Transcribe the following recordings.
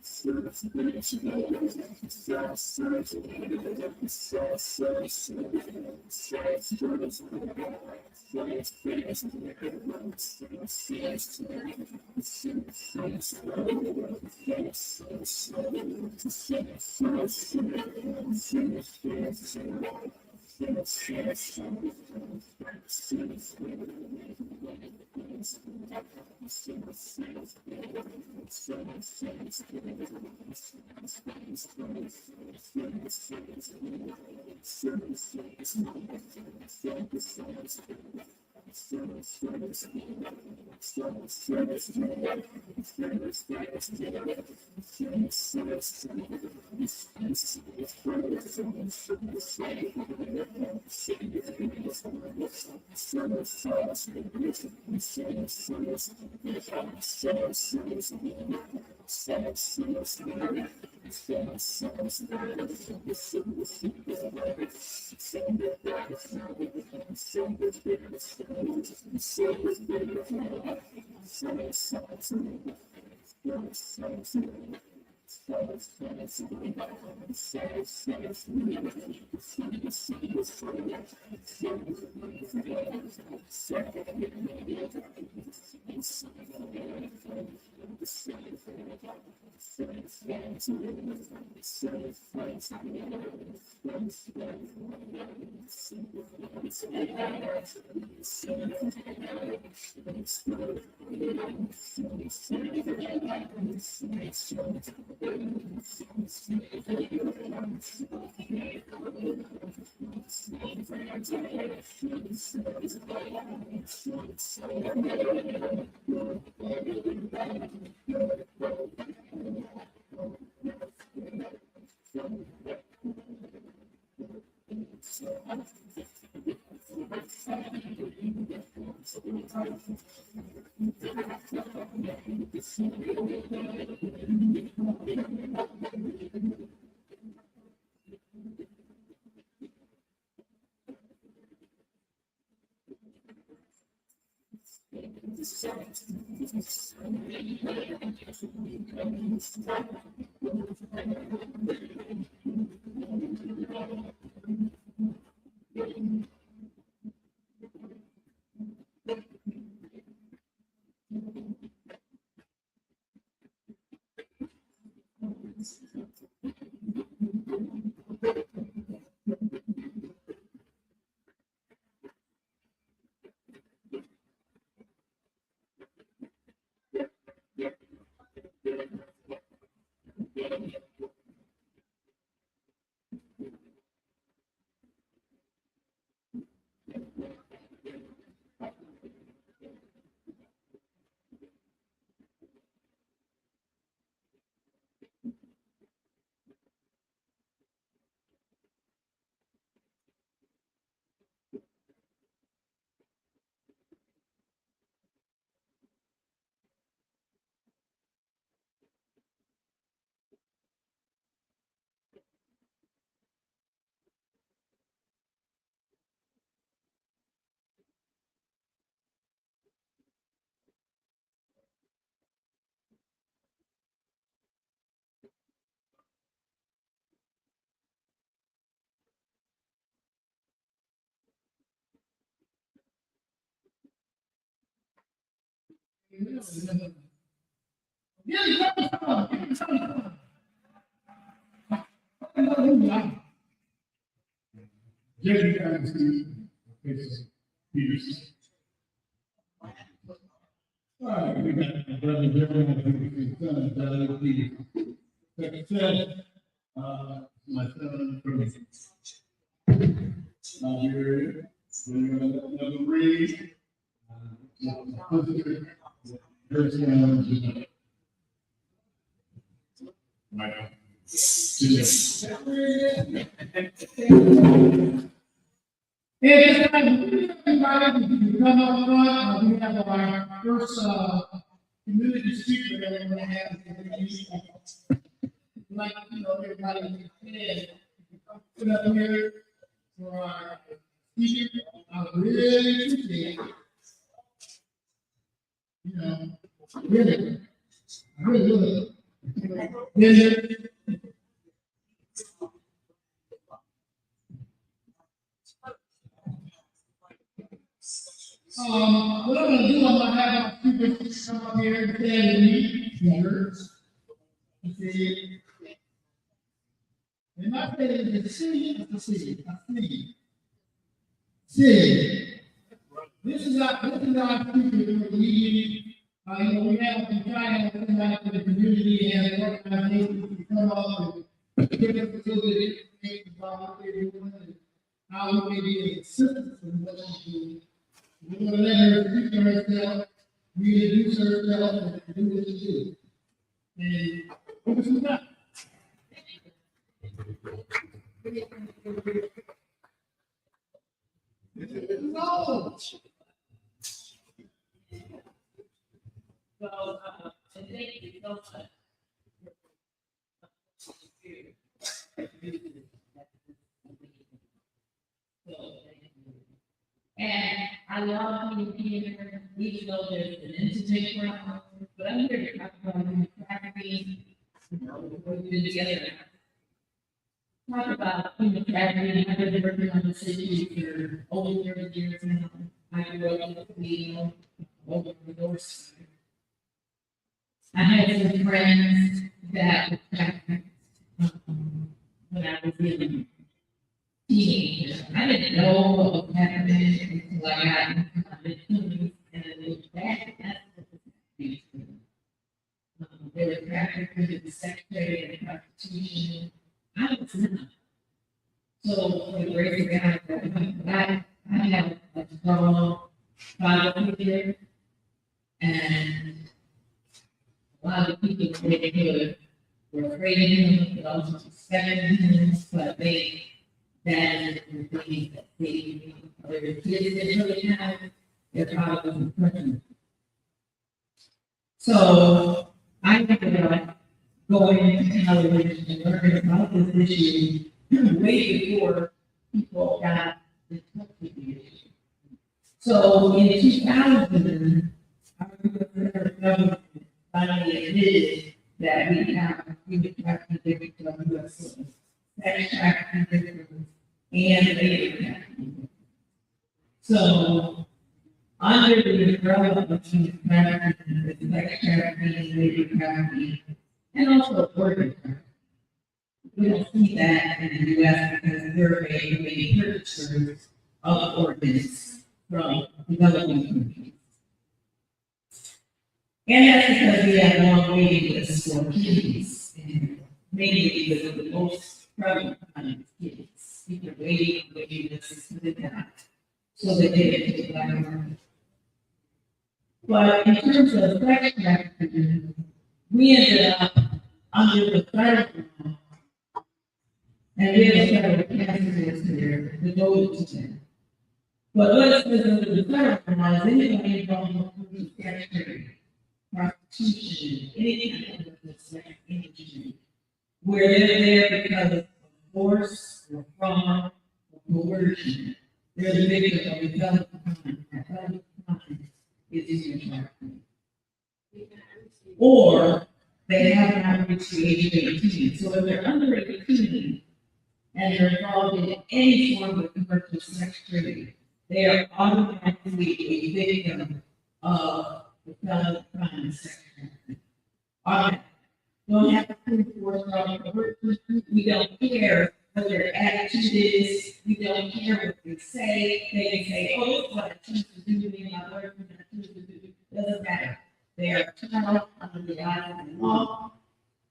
My son from Nigeria, number three, It's invited to come up front. We have our first community speaker that we're going to have. Like, everybody put up here for our speaker. I really appreciate it. Really, I really would. What I'm gonna do, I'm gonna have my speakers come up here and stand with me. See, and my favorite is the C, the C, a C. C. This is our speaker for the meeting. We have been trying to come out to the community and organizations to come up and give us a little bit of information about what they're doing and how we may be of assistance in what we do. We're going to let her speak herself, reintroduce herself, and do what she do. And over to that. No. So, thank you so much. And I love being here, even though there's an intimate problem, but I'm here to talk about trafficking, we've been together. Talk about human trafficking. I've been working on this issue for over 30 years now. I grew up in the field, over the north side. I had some friends that were trafficked when I was in teenager. I didn't know what was happening until I got into my mid-20s, and it was bad. That's what was happening. They were trafficked into the sex trade and prostitution. I was not. So, for the grace of God, I have a strong father figure, and a lot of people in the neighborhood were afraid of him, but also respected him, but that is the thing that they, other kids didn't really have, their father was in prison. So, I ended up going into television and learning about this issue way before people got in touch with the issue. So, in 2000, our federal government finally admitted that we have human trafficking victims of U.S. citizens, sex trafficking victims, and labor trafficking. So, under the umbrella of human trafficking, sex trafficking, labor trafficking, and also organ trafficking, we don't see that in the U.S. because we're a main purchasers of organs from developing countries. And that's because we have long waiting lists for kidneys, and mainly because of the most prevalent kind of kidneys. People are waiting lists to die, so they get into the black market. But in terms of sex trafficking, we ended up under the federal law, and we have a federal task force here devoted to them. But what it says under the federal law is anybody involved in sex trafficking, prostitution, any kind of the sex industry, where they're there because of force or fraud or coercion, they're the victim of a felony crime. That felony crime is human trafficking. Or they have not reached the age of 18. So if they're under 18 and they're involved in any form of commercial sex trade, they are automatically a victim of the felony crime of sex trafficking. Don't have to prove force, fraud, or coercion. We don't care what their attitude is. We don't care what they say. They can say, "Oh, this is what I choose to do to me, my boyfriend, I choose to do." Doesn't matter. They are child under the eyes of the law,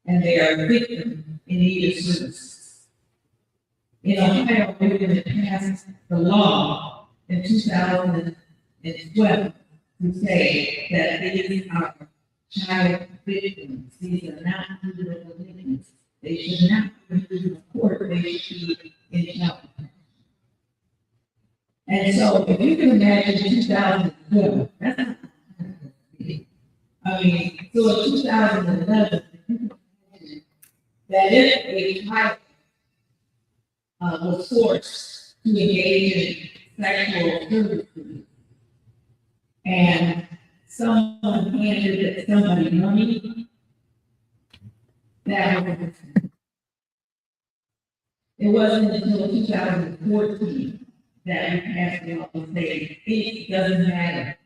and they are a victim in need of services. In Ohio, we're going to pass the law in 2012 to say that these are child victims. These are not individual victims. They should not be in the court. They should be in child protection. And so, if you can imagine 2012, that's not. I mean, so in 2011, that if a child was forced to engage in sexual services and someone handed somebody money, that was, it wasn't until 2014 that we passed the law to say it doesn't matter.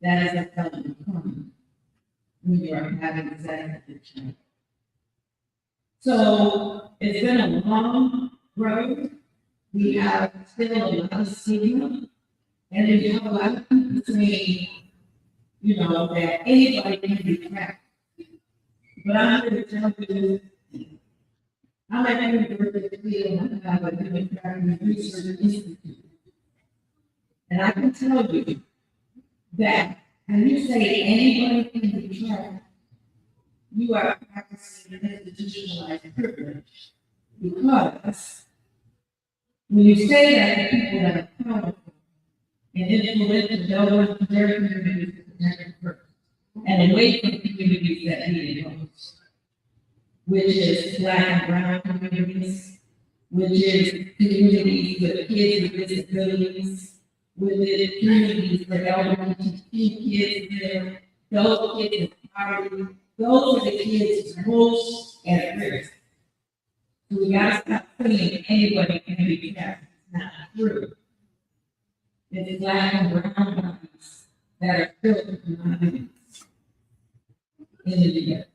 That is a felony crime when you are having sex with a child. So it's been a long road. We have still a lot of stigma, and we have a lot of people saying, you know, that anybody can be trapped. But I'm here to tell you, I'm at the University and I have a human trafficking research institute. And I can tell you that when you say anybody can be trapped, you are practicing institutionalized privilege. Because when you say that to people that are powerful and influential, they'll work with their communities to protect them first. And away from communities that need it most, which is Black and brown communities, which is communities with kids with disabilities, with the communities for LGBTQ kids there, those kids in poverty, those are the kids most at risk. So we gotta stop saying anybody can be trapped. It's not true. It's Black and brown bodies that are built in minorities in the U.S.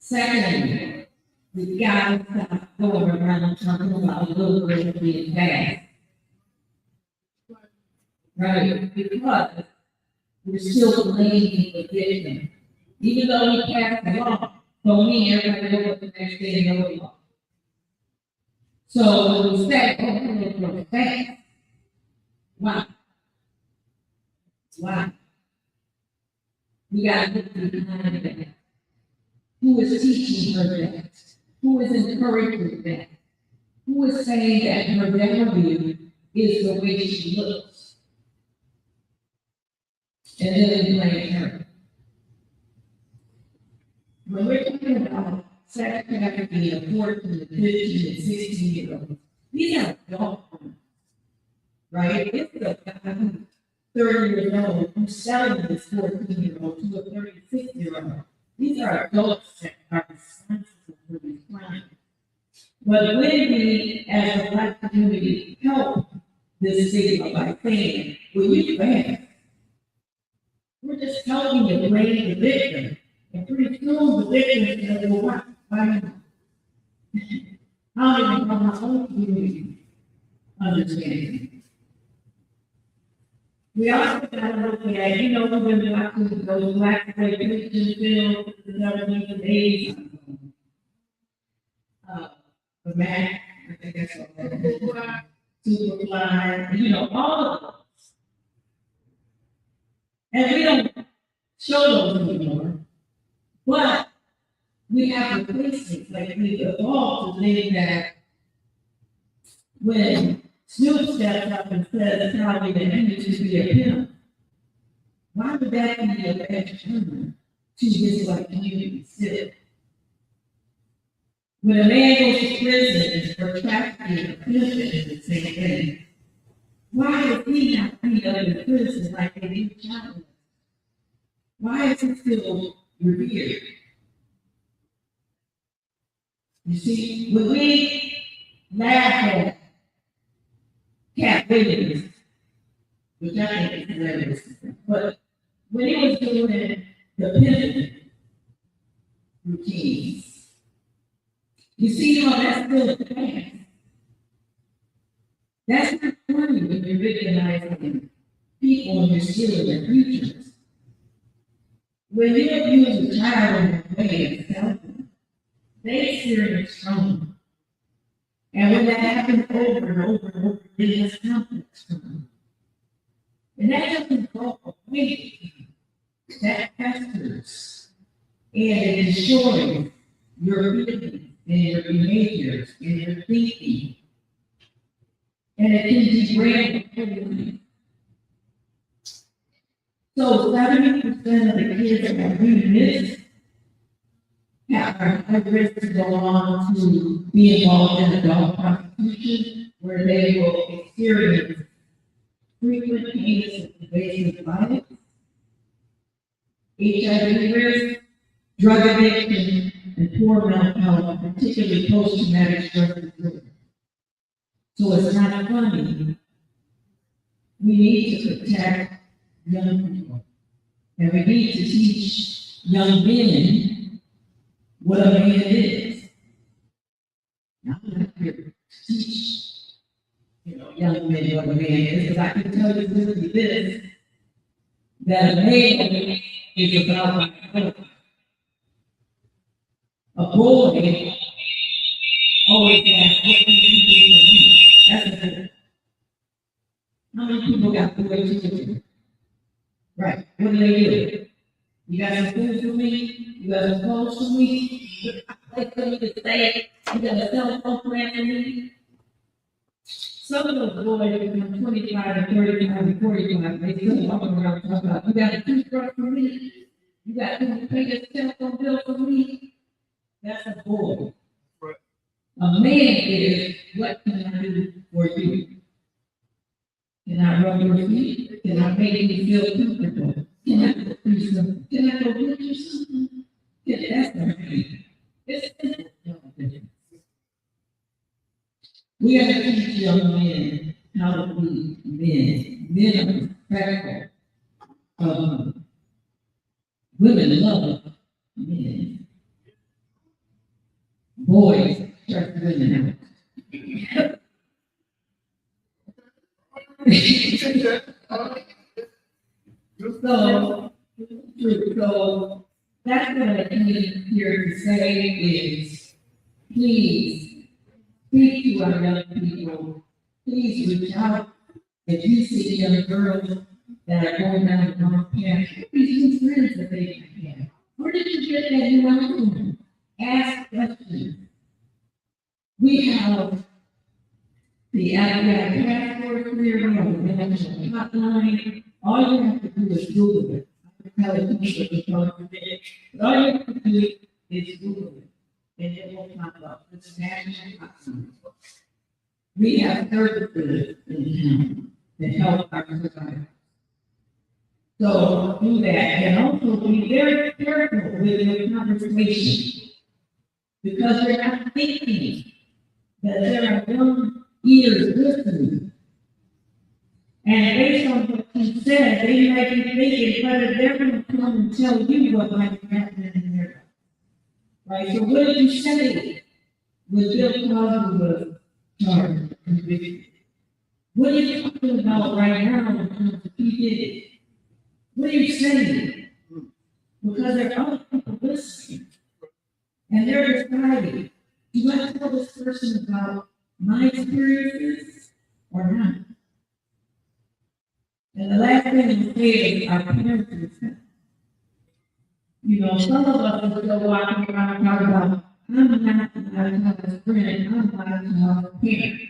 Secondly, we gotta stop going around talking about little girls being bad. Right? Because we're still blaming the victim. Even though we passed the law, don't mean everybody knows what the next day know the law. So when we say, oh, we're going to fast, why? Why? We got to look behind that. Who is teaching her that? Who is encouraging that? Who is saying that her value is the way she looks? And then we blame her. When we're talking about sex trafficking of 14 to 15 and 16-year-olds, these are adult crimes, right? It's a guy who's 30 years old who's selling this 14-year-old to a 36-year-old. These are adults that are responsible for these crimes. But when we, as a Black community, help this stigma by saying, well, you bad, we're just helping to blame the victim. And pretty soon the victim is going to go, why not? How do we from our own community understanding? We also got to look at, you know, we've been watching those Black exploitation films, the government of age, the Mac, I think that's what Superfly, you know, all of those. And we don't show those anymore. But we have replacements, like we evolved to think that when Snoop steps up and says probably that he needs to be a pimp, why would that be a bad term to his Black community still? When a man goes to prison for trafficking or pimping, it's the same thing. Why does he not be under prison like they do child? Why is he still revered? You see, when we laugh at Cat Williams, which I think is hilarious, but when he was doing the pimping routines, you see how that's still the past. That's not funny when you're victimizing people and you're stealing their futures. When you abuse a child in that way itself, they experience trauma. And when that happens over and over and over, it has complex trauma. And that doesn't go away. That festers. And it destroys your feelings and your behaviors and your thinking. And it can degrade everything. So 70% of the kids that do this are at risk to go on to be involved in adult prostitution, where they will experience frequent heinous and pervasive violence, HIV risk, drug addiction, and poor mental health, particularly post-traumatic stress disorder. So it's not funny. We need to protect young people. And we need to teach young men what a man is. Now, I'm not here to teach, young men what a man is, because I can tell you this, that a man is about a boy always asks, what do you do for me? That's a good. How many people got boys children? Right, what do they do? You got some food for me? You got some clothes for me? Like for me to stay? You got a cell phone plan for me? Some of those boys from 25 to 35 to 45, they still walking around talking about, you got a toothbrush for me? You got to pay your cell phone bill for me? That's a boy. Right. A man is, what can I do for you? Can I rub your feet? Can I make you feel comfortable? Can I cook you something? Can I go get you something? That's the thing. It's simple. We have to teach young men how to be men. Men are respectful. Women love men. Boys stress women out. So that's what I came here to say is, please speak to our young people. Please reach out. If you see young girls that are going down the wrong path, please be friends that they can have. Where did you get that new album? Ask questions. We have the passport clear, we have the national hotline. All you have to do is Google it. I tell you but all you have to do is Google it, and it will pop up. It's national hotline. We have services in town to help our survivors. So do that, and also be very careful with your conversation, because you're not thinking that there are young ears listening. And based on what you said, they might be thinking whether they're going to come and tell you what might happen in their life. Right? So what did you say when Bill Cosby was charged and convicted? What are you talking about right now in terms of he did it? What are you saying? Because there are other people listening. And they're deciding, do I tell this person about my experiences or not? And the last thing to say is our parents. Some of us will go walking around and talk about, I'm not my child's friend, I'm my child's parent.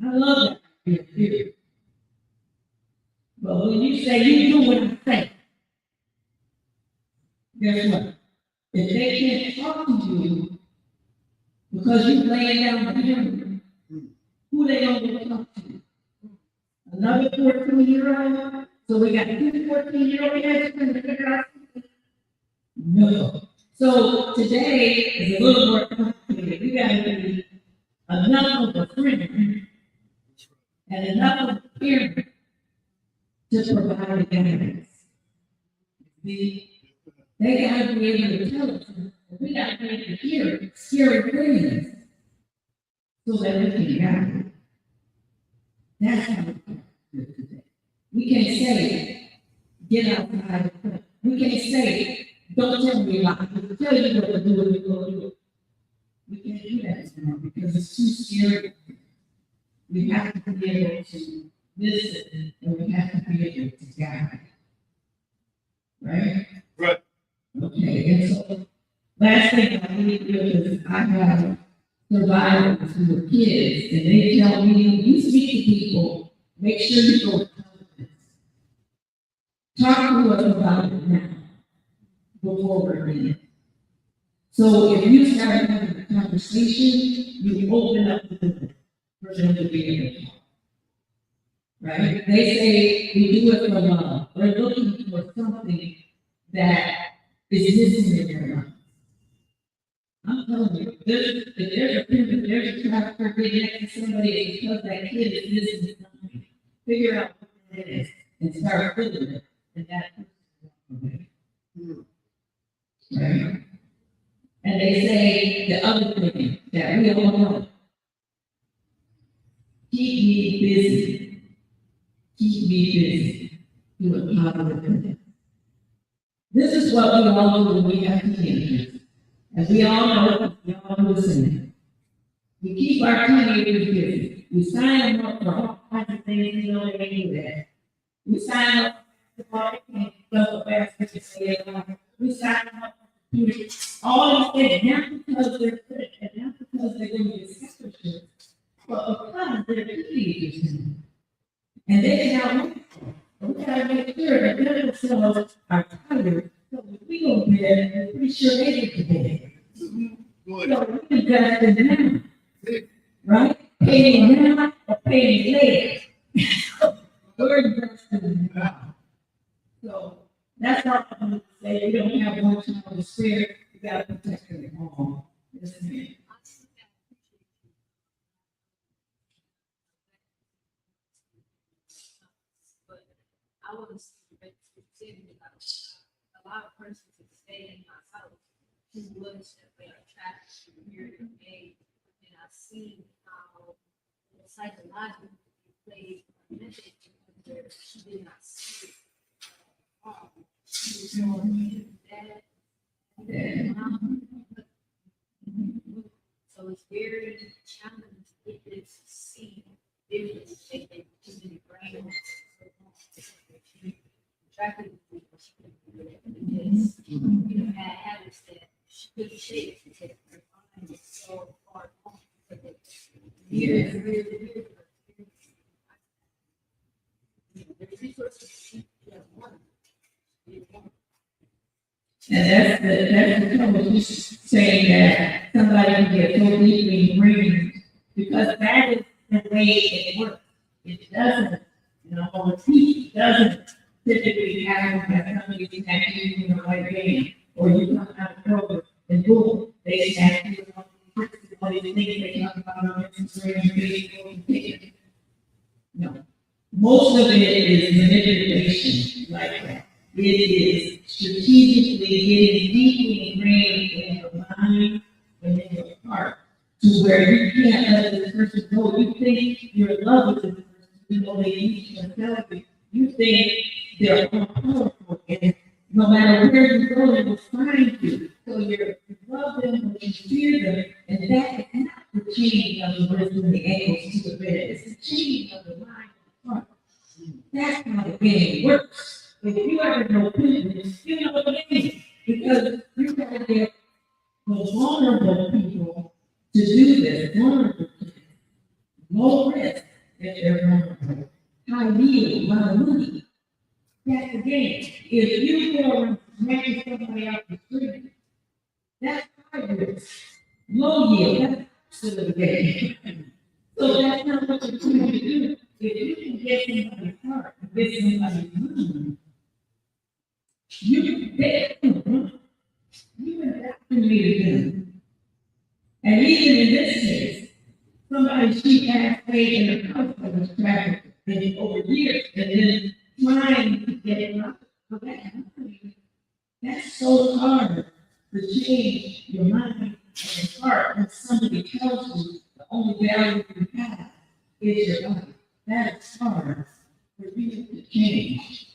I love that theory. But when you say you do what I say, guess what? If they can't talk to you because you laying down the hammer, who they going to talk to? Another 14-year-old? So we got 2 14-year-old guys trying to figure out something? No. So today is a little more complicated. We got to be enough of a friend and enough of a parent to provide guidance. See? They got to be able to tell us. We got to be able to hear scary things so that we can guide it. That's how we can do it today. We can't say, get outside. We can't say, don't tell me lies. Tell you what to do and you're going to do it. We can't do that anymore because it's too scary. We have to be able to listen and we have to be able to guide. Right? Right. Okay, and so last thing I need to do is I have survivors who are kids and they tell me, you speak to people, make sure you go to confidence. Talk to us about it now before we're in it. So if you start having a conversation, you open up the door for them to be able to talk. Right? They say we do it for love. We're looking for something that is missing in their life. telling you, there's a trafficker getting next to somebody because that kid is missing something. Figure out what it is and start filling it, and that. Right? And they say the other thing that we all know. Keep me busy. Keep me busy. Doing positive things. This is what we all do when we have teenagers. As we all know, we all listen. We keep our teenagers busy. We sign them up for all kinds of things, you know, they do that. We sign up for double baskets and say it. We sign them up for computers. All these things, not because they're good, and not because they're going to be scholarships, but because they're teenagers. And they can help. We gotta make sure that none of themselves are tired. So if we go to bed, we're pretty sure they get to bed. So we invest in them. Right? Paying now or paying later. We're investing in them. So that's all I'm going to say. We don't have one time to spare. We got to protect them at home. Yes, ma'am. I was saying about a lot of persons that stay in my house who was that they are trapped here in May, and I've seen how psychologically they mentioned where she did not see it. She was going bad. So it's very challenging to get this to see visions that they just in the brain. Attracted because you know had habits that she couldn't shake because her mind was so far gone for the years. There's resources And that's the trouble. She's saying that somebody can get so deeply ingrained because that is the way it works. It doesn't, you know, or teach doesn't typically happen that somebody can you in the right way, or you come out of trouble and boom, they snap you up. All these things they talk about on Instagram, Facebook, and TikTok. No, most of it is manipulation like that. It is strategically getting deeply ingrained in your mind and in your heart to where you can't let this person go. You think you're in love with this person, you know they use you and you think they're powerful, and no matter where you go, they will find you. So you love them, but you fear them, and that is not the changing of the wrist and the ankles to the bed. It's the changing of the mind and the heart. That's how the game works. If you ever know business, you know the game because you got to get the vulnerable people to do this. Vulnerable people, low risk if they're vulnerable. High yield, a lot of money. That's the game. If you go around smacking somebody out the street, that's high risk. Low yield, that's absolute game. So that's not what you're trying to do. If you can get somebody's heart, get somebody's mind, you bet you indoctrinated them. And even in this case, somebody she has paid in the house that was trafficked over years and then trying to get it out. So that's so hard to change your mind and your heart when somebody tells you the only value you have is your life. That is hard for you to change.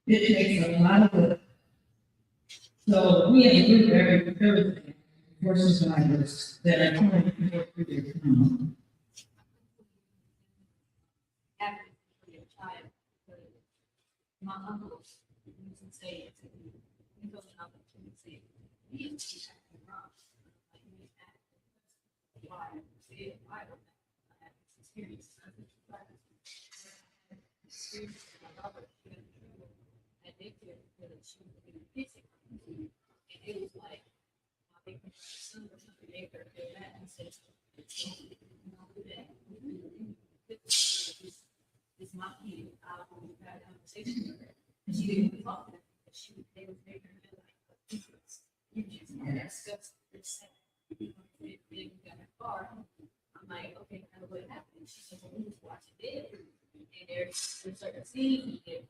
It takes a lot of work. So we have a group every Thursday for survivors that are trying to get through their trauma. for your child. My uncle used to say it to me. He goes out and say, he used to be wrong. Like, he acted. Why? Say it. Why? I had this experience. Experience with my mother. And they feel that she was being physical. And it was like, I think son or something made her feel that and said, don't do that. It's my kid. I want to have a conversation with her. And she didn't talk to her. They was making her feel like you just discuss this. we got her car. I'm like, okay, kind of what happened. She said, well, we was watching it, and there's certain scenes in it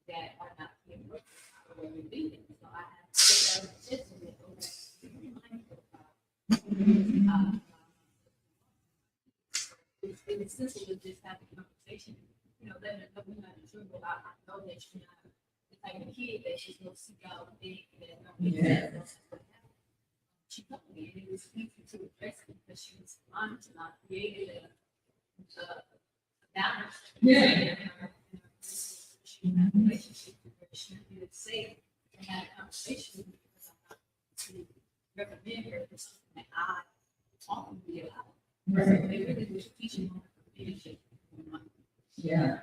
that are not being worked out when we leave it. So I have to take out the system and go back to be mindful about. It's simple to just have a conversation, letting her know we're not sure, but I know that you're not the type of kid that she's gonna seek out things that she told me, and it was easy to address it because she was trying to not create a balance. Yeah. She had a relationship where she feel safe to have a conversation because I'm not to recommend her for something that I talk to be about. Right. They really was teaching her leadership. Yeah.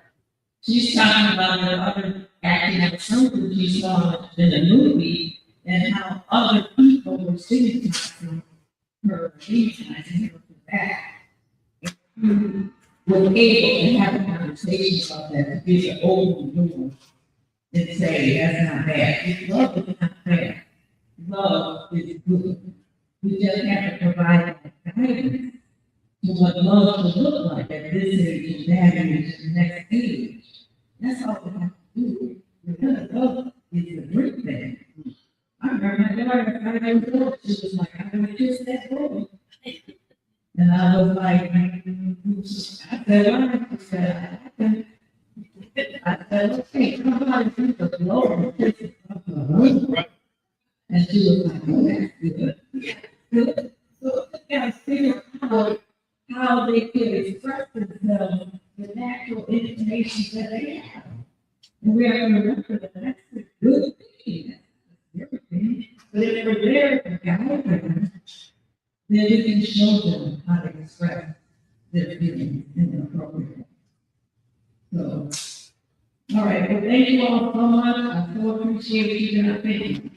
She's talking about the other acting out something she saw in the movie and how other people were singing from her, demonizing her for that. And was able to have a conversation about that, to be an open door and say, that's not bad. Love is not bad. Love is good. We just have to provide that guidance to what love should look like at this age, that age, and the next age. That's all we have to do. Because love is a great thing. I remember my daughter, I was she was like, I'm gonna kiss that boy. And I was like, I said, okay, come on, and drink the blow. And she was like, oh, that's good. Good. So, yeah, figure out how they can express themselves, the natural inclinations that they have. And we have to remember that that's a good thing. That's everything. But if we're there to guide them, then we can show them how to express their feelings in an appropriate way. So, all right, well, thank you all so much. I so appreciate you and I thank you.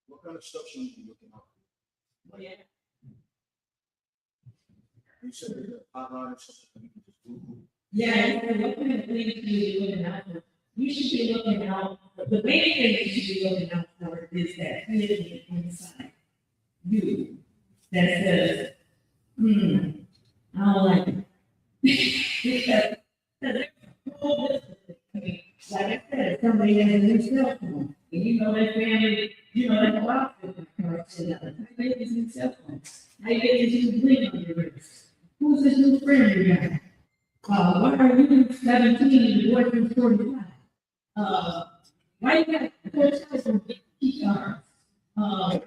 What kind of stuff should we be looking out? Oh, yeah. You said there's a hotline or something that we can just Google. Yeah, if you're looking at things you should be looking out for, you should be looking out, the main thing you should be looking out for is that feeling inside you that says, I don't like it. Because there's a whole business. I mean, like I said, somebody has a new cell phone, and you know that family, that's a lot of them. How you get this new cell phone? How you get this new ring on your wrist? Who's this new friend you got? Why are you 17 and your boyfriend's 45? Why you got 4,000 key cards?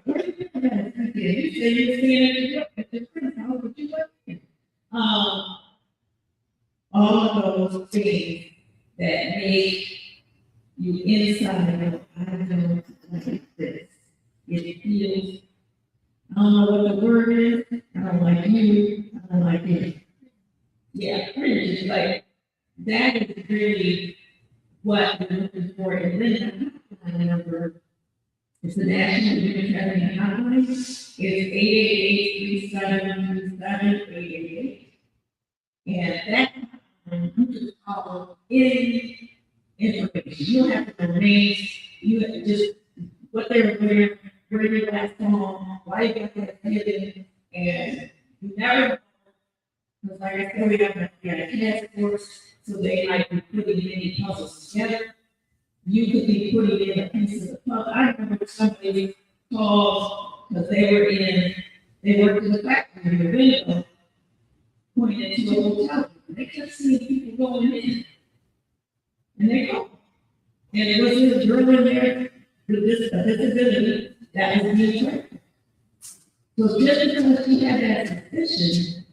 Where do you get that? You say you're staying at your friend's house, but you working. All of those things that make you inside of, I don't like this. It feels, I don't know what the word is, I don't like you, I don't like it. Yeah, pretty much like that is really what we're looking for. And then the number is the National Humanitarian Hotline. It's 888-3737-888. And that you just call any information. You don't have to remain, you have to just what they're wearing, where you last home, why you got that feeling, and you never. Because like I said, we have a task force, so they might be putting many puzzles together. You could be putting in a piece of the puzzle. I remember somebody called because they worked in the factory in the window, pointing to a hotel. They kept seeing people going in. And they go. And it was this girl in there with this disability that was being tracked. So just because she had that suspicion,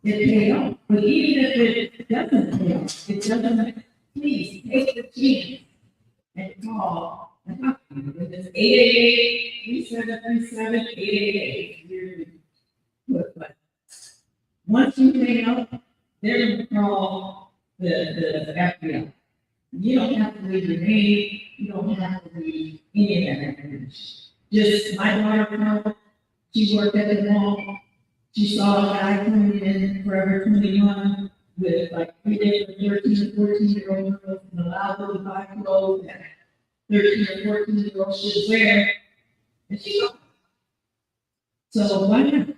it paid off. But even if it doesn't pay off, it doesn't, please take the chance and call the hotline. It's 888-3737-888. But once you pay off, they're going to call the FBI. You don't have to leave your name, you don't have to leave any of that information. Just my daughter called, she worked at the mall. She saw a guy coming in Forever 21 with like 13 or 14-year-old girls and allow those 5-year-olds and 13 or 14-year-olds should wear, and she goes. So why not?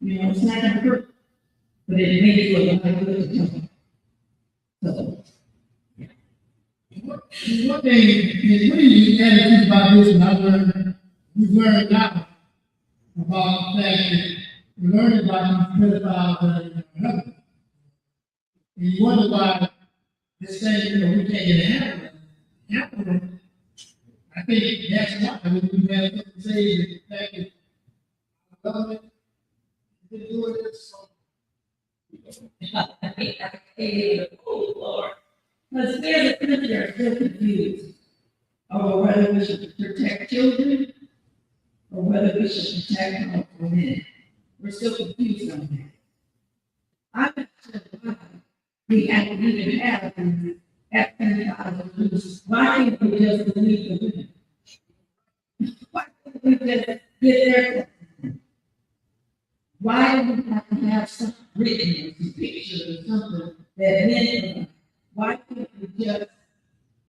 You know, it's not gonna hurt, but it may do a lot of good to them. So, One thing, is pretty unique attitude about this, and I learned, we've learned now about the fact that we learned about these pedophiles and whatever. And you wonder why this thing, you know, we can't get it happen. I think that's why, I mean, we have to say that the fact that the government is doing this, so oh Lord. Because there's a country are still confused over whether we should protect children or whether we should protect our men. We're still confused on that. I'm not sure why we have to even have F-35 police. Why can't we just believe the women? Why can't we just get their? Why do we have to have something written, some pictures or something that men? Why can't we just